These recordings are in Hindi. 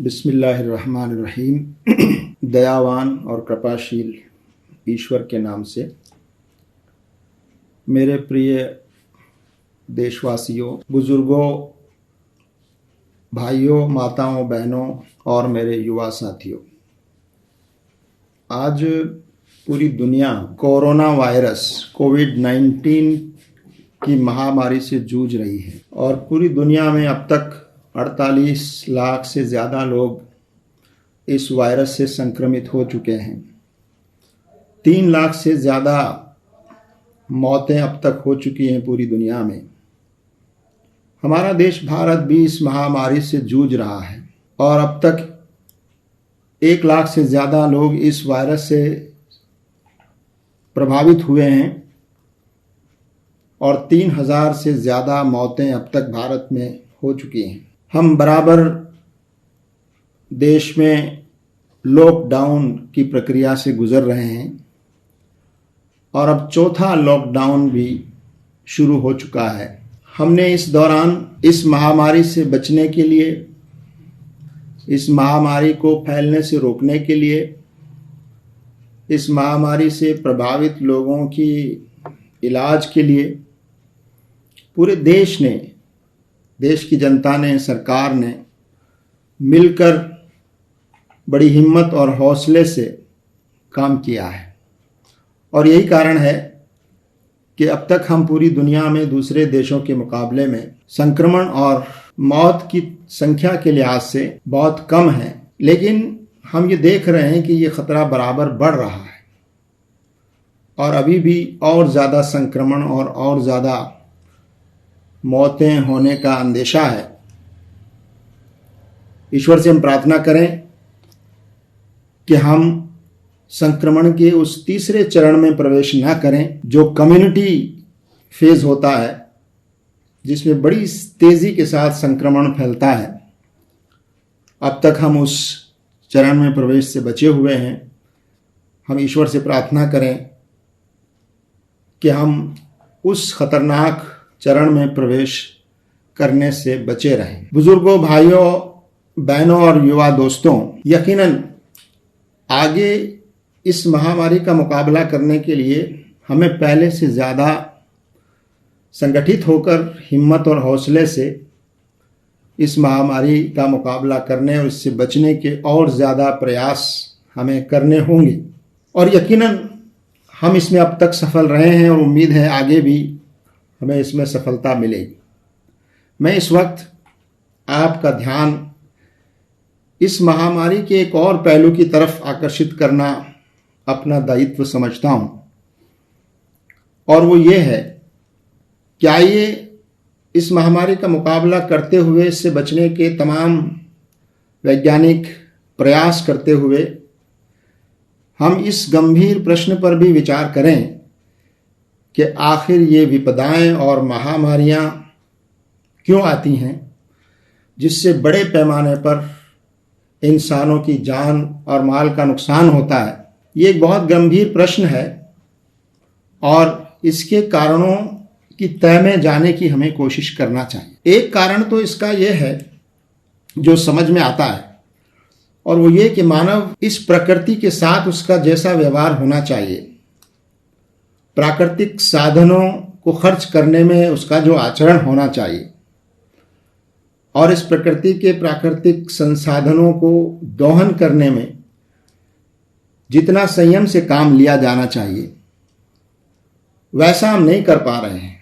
बिस्मिल्लाहिर्रहमानिर्रहीम। दयावान और कृपाशील ईश्वर के नाम से। मेरे प्रिय देशवासियों, बुजुर्गों, भाइयों, माताओं, बहनों और मेरे युवा साथियों, आज पूरी दुनिया कोरोना वायरस कोविड-19 की महामारी से जूझ रही है और पूरी दुनिया में अब तक 48 लाख से ज़्यादा लोग इस वायरस से संक्रमित हो चुके हैं। 3 लाख से ज़्यादा मौतें अब तक हो चुकी हैं पूरी दुनिया में। हमारा देश भारत भी इस महामारी से जूझ रहा है और अब तक 1 लाख से ज़्यादा लोग इस वायरस से प्रभावित हुए हैं और 3000 से ज़्यादा मौतें अब तक भारत में हो चुकी हैं। हम बराबर देश में लॉकडाउन की प्रक्रिया से गुजर रहे हैं और अब चौथा लॉकडाउन भी शुरू हो चुका है। हमने इस दौरान इस महामारी से बचने के लिए, इस महामारी को फैलने से रोकने के लिए, इस महामारी से प्रभावित लोगों की इलाज के लिए पूरे देश ने, देश की जनता ने, सरकार ने मिलकर बड़ी हिम्मत और हौसले से काम किया है और यही कारण है कि अब तक हम पूरी दुनिया में दूसरे देशों के मुकाबले में संक्रमण और मौत की संख्या के लिहाज से बहुत कम है। लेकिन हम ये देख रहे हैं कि ये खतरा बराबर बढ़ रहा है और अभी भी और ज़्यादा संक्रमण और ज़्यादा मौतें होने का अंदेशा है। ईश्वर से हम प्रार्थना करें कि हम संक्रमण के उस तीसरे चरण में प्रवेश न करें जो कम्युनिटी फेज होता है, जिसमें बड़ी तेज़ी के साथ संक्रमण फैलता है। अब तक हम उस चरण में प्रवेश से बचे हुए हैं। हम ईश्वर से प्रार्थना करें कि हम उस खतरनाक चरण में प्रवेश करने से बचे रहें। बुजुर्गों, भाइयों, बहनों और युवा दोस्तों, यकीनन आगे इस महामारी का मुकाबला करने के लिए हमें पहले से ज़्यादा संगठित होकर हिम्मत और हौसले से इस महामारी का मुकाबला करने और इससे बचने के और ज़्यादा प्रयास हमें करने होंगे और यकीनन हम इसमें अब तक सफल रहे हैं और उम्मीद है आगे भी हमें इसमें सफलता मिलेगी। मैं इस वक्त आपका ध्यान इस महामारी के एक और पहलू की तरफ आकर्षित करना अपना दायित्व समझता हूं और वो ये है, क्या ये इस महामारी का मुकाबला करते हुए, इससे बचने के तमाम वैज्ञानिक प्रयास करते हुए हम इस गंभीर प्रश्न पर भी विचार करें कि आखिर ये विपदाएं और महामारियां क्यों आती हैं जिससे बड़े पैमाने पर इंसानों की जान और माल का नुकसान होता है। ये एक बहुत गंभीर प्रश्न है और इसके कारणों की तह में जाने की हमें कोशिश करना चाहिए। एक कारण तो इसका यह है जो समझ में आता है और वो ये कि मानव इस प्रकृति के साथ उसका जैसा व्यवहार होना चाहिए, प्राकृतिक साधनों को खर्च करने में उसका जो आचरण होना चाहिए और इस प्रकृति के प्राकृतिक संसाधनों को दोहन करने में जितना संयम से काम लिया जाना चाहिए, वैसा हम नहीं कर पा रहे हैं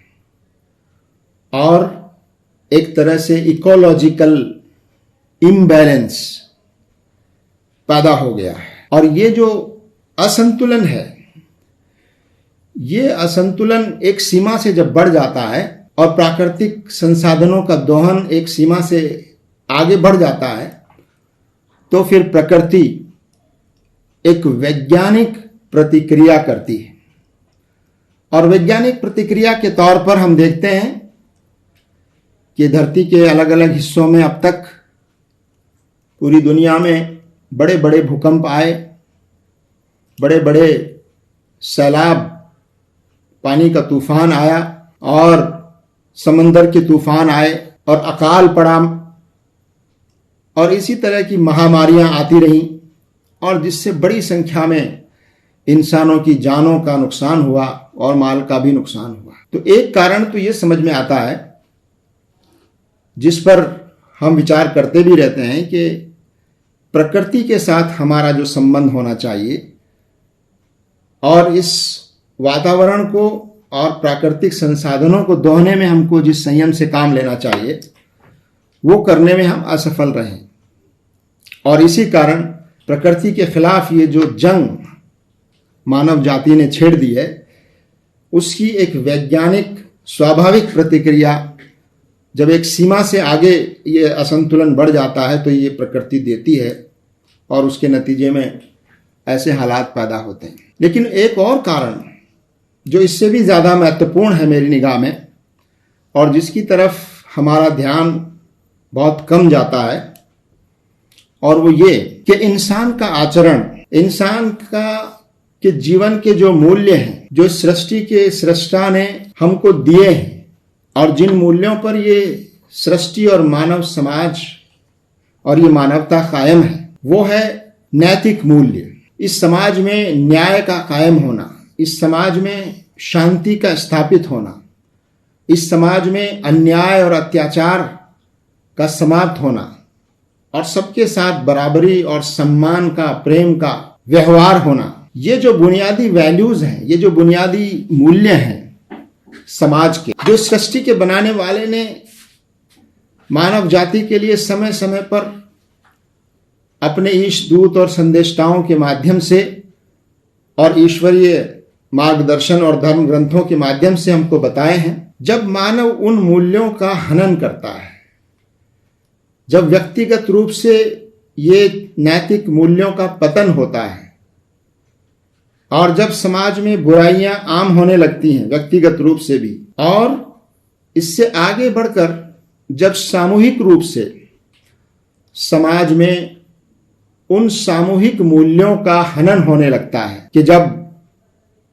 और एक तरह से इकोलॉजिकल इम्बैलेंस पैदा हो गया है और ये जो असंतुलन है, ये असंतुलन एक सीमा से जब बढ़ जाता है और प्राकृतिक संसाधनों का दोहन एक सीमा से आगे बढ़ जाता है तो फिर प्रकृति एक वैज्ञानिक प्रतिक्रिया करती है और वैज्ञानिक प्रतिक्रिया के तौर पर हम देखते हैं कि धरती के अलग अलग हिस्सों में अब तक पूरी दुनिया में बड़े बड़े भूकंप आए, बड़े बड़े सैलाब, पानी का तूफान आया और समंदर के तूफान आए और अकाल पड़ा और इसी तरह की महामारियां आती रहीं और जिससे बड़ी संख्या में इंसानों की जानों का नुकसान हुआ और माल का भी नुकसान हुआ। तो एक कारण तो ये समझ में आता है, जिस पर हम विचार करते भी रहते हैं, कि प्रकृति के साथ हमारा जो संबंध होना चाहिए और इस वातावरण को और प्राकृतिक संसाधनों को दोहने में हमको जिस संयम से काम लेना चाहिए, वो करने में हम असफल रहे। और इसी कारण प्रकृति के खिलाफ ये जो जंग मानव जाति ने छेड़ दी है, उसकी एक वैज्ञानिक स्वाभाविक प्रतिक्रिया, जब एक सीमा से आगे ये असंतुलन बढ़ जाता है तो ये प्रकृति देती है और उसके नतीजे में ऐसे हालात पैदा होते हैं। लेकिन एक और कारण जो इससे भी ज़्यादा महत्वपूर्ण है मेरी निगाह में, और जिसकी तरफ हमारा ध्यान बहुत कम जाता है, और वो ये कि इंसान का आचरण, इंसान के जीवन के जो मूल्य हैं, जो सृष्टि के सृष्टा ने हमको दिए हैं और जिन मूल्यों पर ये सृष्टि और मानव समाज और ये मानवता कायम है, वो है नैतिक मूल्य। इस समाज में न्याय का कायम होना, इस समाज में शांति का स्थापित होना, इस समाज में अन्याय और अत्याचार का समाप्त होना और सबके साथ बराबरी और सम्मान का, प्रेम का व्यवहार होना, ये जो बुनियादी वैल्यूज हैं, ये जो बुनियादी मूल्य हैं समाज के, जो सृष्टि के बनाने वाले ने मानव जाति के लिए समय समय पर अपने ईश दूत और संदेष्टाओं के माध्यम से और ईश्वरीय मार्गदर्शन और धर्म ग्रंथों के माध्यम से हमको बताए हैं। जब मानव उन मूल्यों का हनन करता है, जब व्यक्तिगत रूप से ये नैतिक मूल्यों का पतन होता है और जब समाज में बुराइयां आम होने लगती हैं व्यक्तिगत रूप से भी, और इससे आगे बढ़कर जब सामूहिक रूप से समाज में उन सामूहिक मूल्यों का हनन होने लगता है, कि जब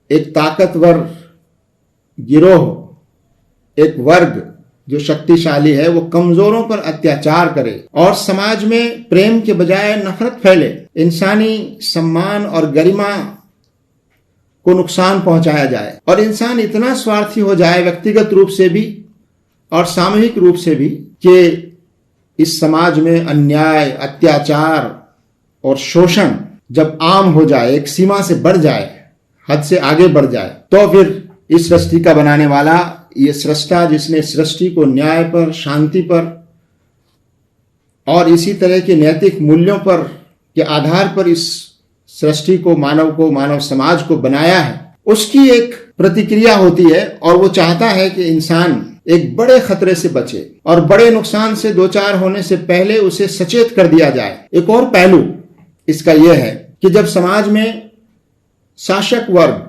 एक ताकतवर गिरोह, एक वर्ग जो शक्तिशाली है, वो कमजोरों पर अत्याचार करे और समाज में प्रेम के बजाय नफरत फैले, इंसानी सम्मान और गरिमा को नुकसान पहुंचाया जाए और इंसान इतना स्वार्थी हो जाए व्यक्तिगत रूप से भी और सामूहिक रूप से भी, कि इस समाज में अन्याय, अत्याचार और शोषण जब आम हो जाए, एक सीमा से बढ़ जाए, हद से आगे बढ़ जाए, तो फिर इस सृष्टि का बनाने वाला, ये सृष्टा जिसने सृष्टि को न्याय पर, शांति पर और इसी तरह के नैतिक मूल्यों पर के आधार पर इस सृष्टि को, मानव समाज को बनाया है, उसकी एक प्रतिक्रिया होती है और वो चाहता है कि इंसान एक बड़े खतरे से बचे और बड़े नुकसान से दो चार होने से पहले उसे सचेत कर दिया जाए। एक और पहलू इसका यह है कि जब समाज में शासक वर्ग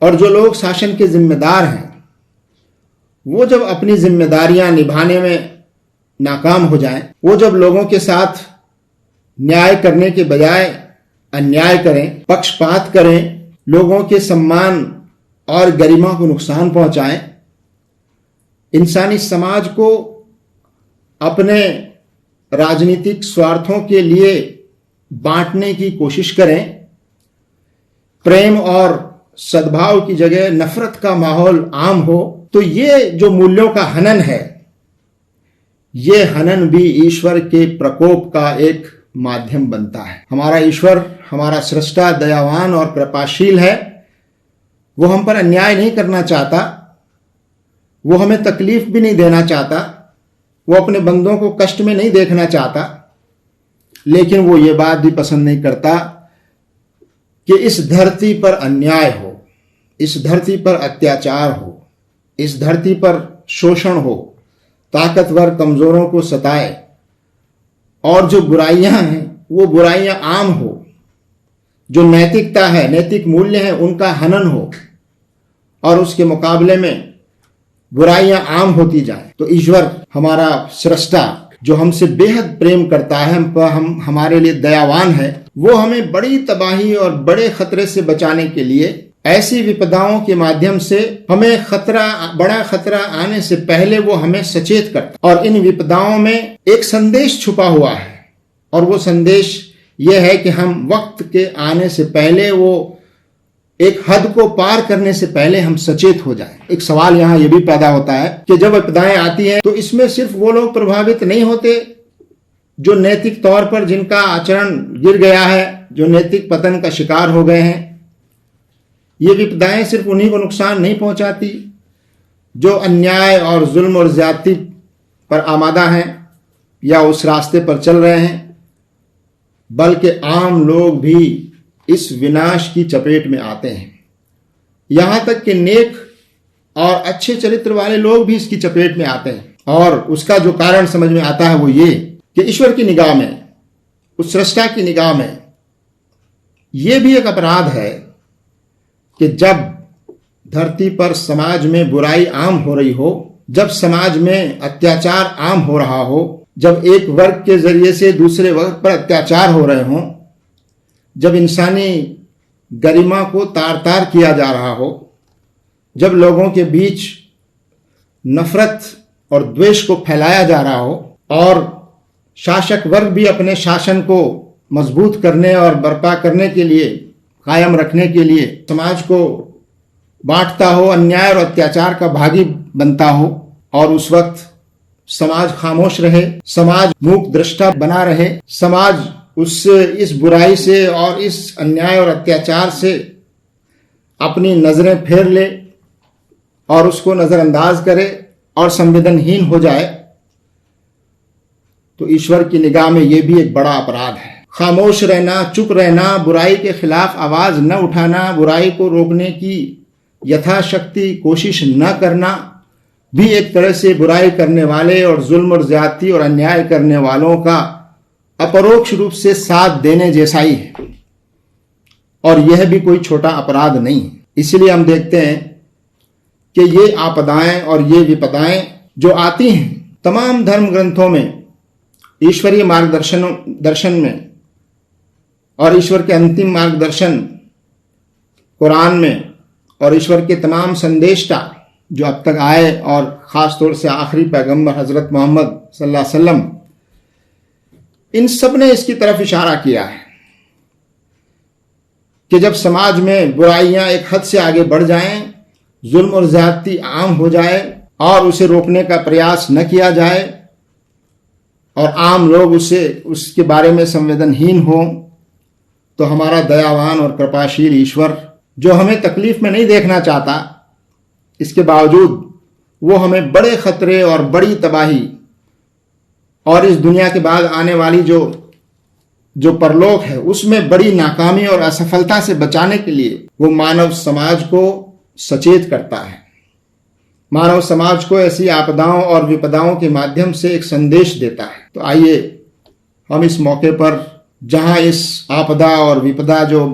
और जो लोग शासन के जिम्मेदार हैं, वो जब अपनी जिम्मेदारियां निभाने में नाकाम हो जाएं, वो जब लोगों के साथ न्याय करने के बजाय अन्याय करें, पक्षपात करें, लोगों के सम्मान और गरिमा को नुकसान पहुंचाएं, इंसानी समाज को अपने राजनीतिक स्वार्थों के लिए बांटने की कोशिश करें, प्रेम और सद्भाव की जगह नफरत का माहौल आम हो, तो ये जो मूल्यों का हनन है, ये हनन भी ईश्वर के प्रकोप का एक माध्यम बनता है। हमारा ईश्वर, हमारा सृष्टा दयावान और कृपाशील है। वो हम पर अन्याय नहीं करना चाहता, वो हमें तकलीफ भी नहीं देना चाहता, वो अपने बंदों को कष्ट में नहीं देखना चाहता, लेकिन वो ये बात भी पसंद नहीं करता कि इस धरती पर अन्याय हो, इस धरती पर अत्याचार हो, इस धरती पर शोषण हो, ताकतवर कमजोरों को सताए और जो बुराइयां हैं वो बुराइयां आम हो, जो नैतिकता है, नैतिक मूल्य है, उनका हनन हो और उसके मुकाबले में बुराइयां आम होती जाए। तो ईश्वर, हमारा सृष्टा, जो हमसे बेहद प्रेम करता है, हम हमारे लिए दयावान है, वो हमें बड़ी तबाही और बड़े खतरे से बचाने के लिए ऐसी विपदाओं के माध्यम से हमें बड़ा खतरा आने से पहले वो हमें सचेत करता है। और इन विपदाओं में एक संदेश छुपा हुआ है और वो संदेश ये है कि हम वक्त के आने से पहले, वो एक हद को पार करने से पहले हम सचेत हो जाएं। एक सवाल यहाँ ये भी पैदा होता है कि जब विपदाएं आती हैं तो इसमें सिर्फ वो लोग प्रभावित नहीं होते जो नैतिक तौर पर जिनका आचरण गिर गया है, जो नैतिक पतन का शिकार हो गए हैं। ये विपदाएं सिर्फ उन्हीं को नुकसान नहीं पहुंचाती जो अन्याय और जुल्म और ज्यादती पर आमादा हैं या उस रास्ते पर चल रहे हैं, बल्कि आम लोग भी इस विनाश की चपेट में आते हैं। यहां तक कि नेक और अच्छे चरित्र वाले लोग भी इसकी चपेट में आते हैं। और उसका जो कारण समझ में आता है वो ये कि ईश्वर की निगाह में, उस सृष्टा की निगाह में ये भी एक अपराध है कि जब धरती पर समाज में बुराई आम हो रही हो, जब समाज में अत्याचार आम हो रहा हो, जब एक वर्ग के जरिए से दूसरे वर्ग पर अत्याचार हो रहे हों, जब इंसानी गरिमा को तार तार किया जा रहा हो, जब लोगों के बीच नफरत और द्वेष को फैलाया जा रहा हो और शासक वर्ग भी अपने शासन को मजबूत करने और बर्पा करने के लिए, कायम रखने के लिए समाज को बांटता हो, अन्याय और अत्याचार का भागी बनता हो, और उस वक्त समाज खामोश रहे, समाज मूक दृष्टा बना रहे, समाज इस बुराई से और इस अन्याय और अत्याचार से अपनी नजरें फेर ले और उसको नजरअंदाज करे और संवेदनहीन हो जाए, तो ईश्वर की निगाह में यह भी एक बड़ा अपराध है। खामोश रहना, चुप रहना, बुराई के खिलाफ आवाज न उठाना, बुराई को रोकने की यथाशक्ति कोशिश न करना भी एक तरह से बुराई करने वाले और जुल्म और ज्यादती और अन्याय करने वालों का अपरोक्ष रूप से साथ देने जैसा ही है, और यह भी कोई छोटा अपराध नहीं है। इसलिए हम देखते हैं कि ये आपदाएं और ये विपदाएं जो आती हैं तमाम धर्म ग्रंथों में, ईश्वरीय दर्शन में और ईश्वर के अंतिम मार्गदर्शन कुरान में और ईश्वर के तमाम संदेष्टा जो अब तक आए, और ख़ास तौर से आखिरी पैगंबर हज़रत मोहम्मद सल्लल्लाहु अलैहि वसल्लम, इन सब ने इसकी तरफ इशारा किया है कि जब समाज में बुराइयां एक हद से आगे बढ़ जाएं, जुल्म और ज्यादती आम हो जाए और उसे रोकने का प्रयास न किया जाए और आम लोग उसके बारे में संवेदनहीन हो, तो हमारा दयावान और कृपाशील ईश्वर, जो हमें तकलीफ में नहीं देखना चाहता, इसके बावजूद वो हमें बड़े खतरे और बड़ी तबाही और इस दुनिया के बाद आने वाली जो परलोक है उसमें बड़ी नाकामी और असफलता से बचाने के लिए वो मानव समाज को सचेत करता है। मानव समाज को ऐसी आपदाओं और विपदाओं के माध्यम से एक संदेश देता है। तो आइए हम इस मौके पर, जहां इस आपदा और विपदा जो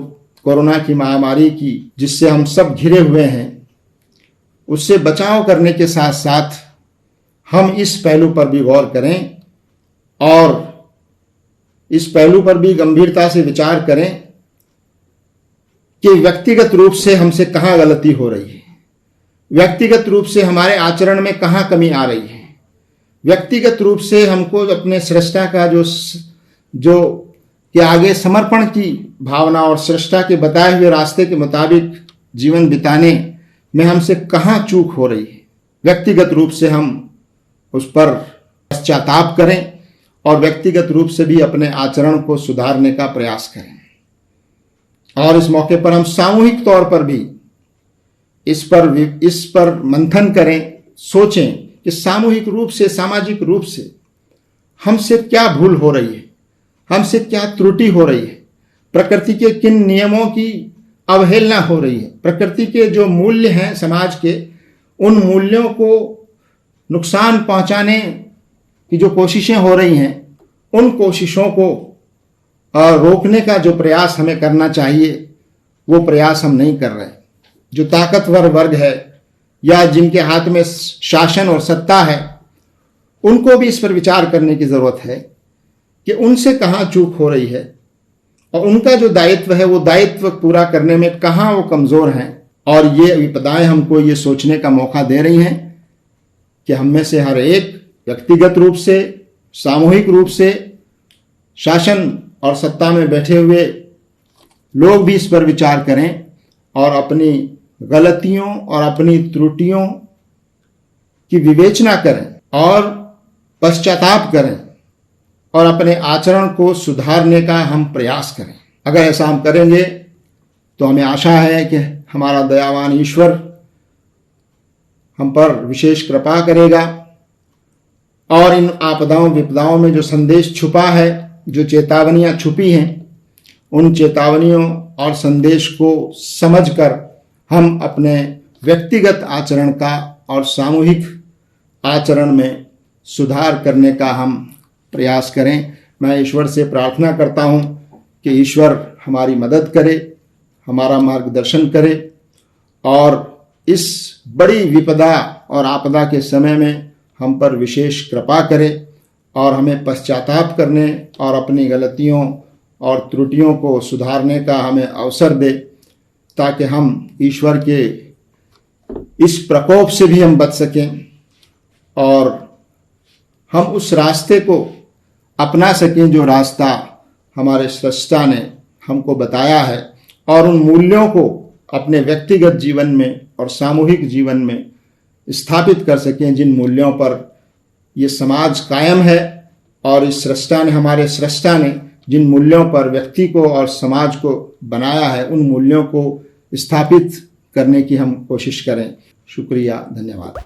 कोरोना की महामारी की, जिससे हम सब घिरे हुए हैं, उससे बचाव करने के साथ साथ हम इस पहलू पर भी गौर करें और इस पहलू पर भी गंभीरता से विचार करें कि व्यक्तिगत रूप से हमसे कहाँ गलती हो रही है, व्यक्तिगत रूप से हमारे आचरण में कहाँ कमी आ रही है, व्यक्तिगत रूप से हमको अपने सृष्टा का जो के आगे समर्पण की भावना और सृष्टा के बताए हुए रास्ते के मुताबिक जीवन बिताने में हमसे कहाँ चूक हो रही है। व्यक्तिगत रूप से हम उस पर पश्चाताप करें और व्यक्तिगत रूप से भी अपने आचरण को सुधारने का प्रयास करें। और इस मौके पर हम सामूहिक तौर पर भी इस पर मंथन करें, सोचें कि सामूहिक रूप से, सामाजिक रूप से हमसे क्या भूल हो रही है, हमसे क्या त्रुटि हो रही है, प्रकृति के किन नियमों की अवहेलना हो रही है, प्रकृति के जो मूल्य हैं समाज के, उन मूल्यों को नुकसान पहुंचाने की जो कोशिशें हो रही हैं, उन कोशिशों को रोकने का जो प्रयास हमें करना चाहिए, वो प्रयास हम नहीं कर रहे। जो ताकतवर वर्ग है या जिनके हाथ में शासन और सत्ता है, उनको भी इस पर विचार करने की जरूरत है कि उनसे कहाँ चूक हो रही है और उनका जो दायित्व है वो दायित्व पूरा करने में कहाँ वो कमजोर हैं। और ये विपदाएं हमको ये सोचने का मौका दे रही हैं कि हम में से हर एक व्यक्तिगत रूप से, सामूहिक रूप से, शासन और सत्ता में बैठे हुए लोग भी इस पर विचार करें और अपनी गलतियों और अपनी त्रुटियों की विवेचना करें और पश्चाताप करें और अपने आचरण को सुधारने का हम प्रयास करें। अगर ऐसा हम करेंगे तो हमें आशा है कि हमारा दयावान ईश्वर हम पर विशेष कृपा करेगा और इन आपदाओं विपदाओं में जो संदेश छुपा है, जो चेतावनियां छुपी हैं, उन चेतावनियों और संदेश को समझकर हम अपने व्यक्तिगत आचरण का और सामूहिक आचरण में सुधार करने का हम प्रयास करें। मैं ईश्वर से प्रार्थना करता हूं कि ईश्वर हमारी मदद करे, हमारा मार्गदर्शन करे और इस बड़ी विपदा और आपदा के समय में हम पर विशेष कृपा करे और हमें पश्चाताप करने और अपनी गलतियों और त्रुटियों को सुधारने का हमें अवसर दे, ताकि हम ईश्वर के इस प्रकोप से भी हम बच सकें और हम उस रास्ते को अपना सकें जो रास्ता हमारे सृष्टा ने हमको बताया है, और उन मूल्यों को अपने व्यक्तिगत जीवन में और सामूहिक जीवन में स्थापित कर सकें जिन मूल्यों पर ये समाज कायम है और इस सृष्टा ने, हमारे सृष्टा ने जिन मूल्यों पर व्यक्ति को और समाज को बनाया है, उन मूल्यों को स्थापित करने की हम कोशिश करें। शुक्रिया, धन्यवाद।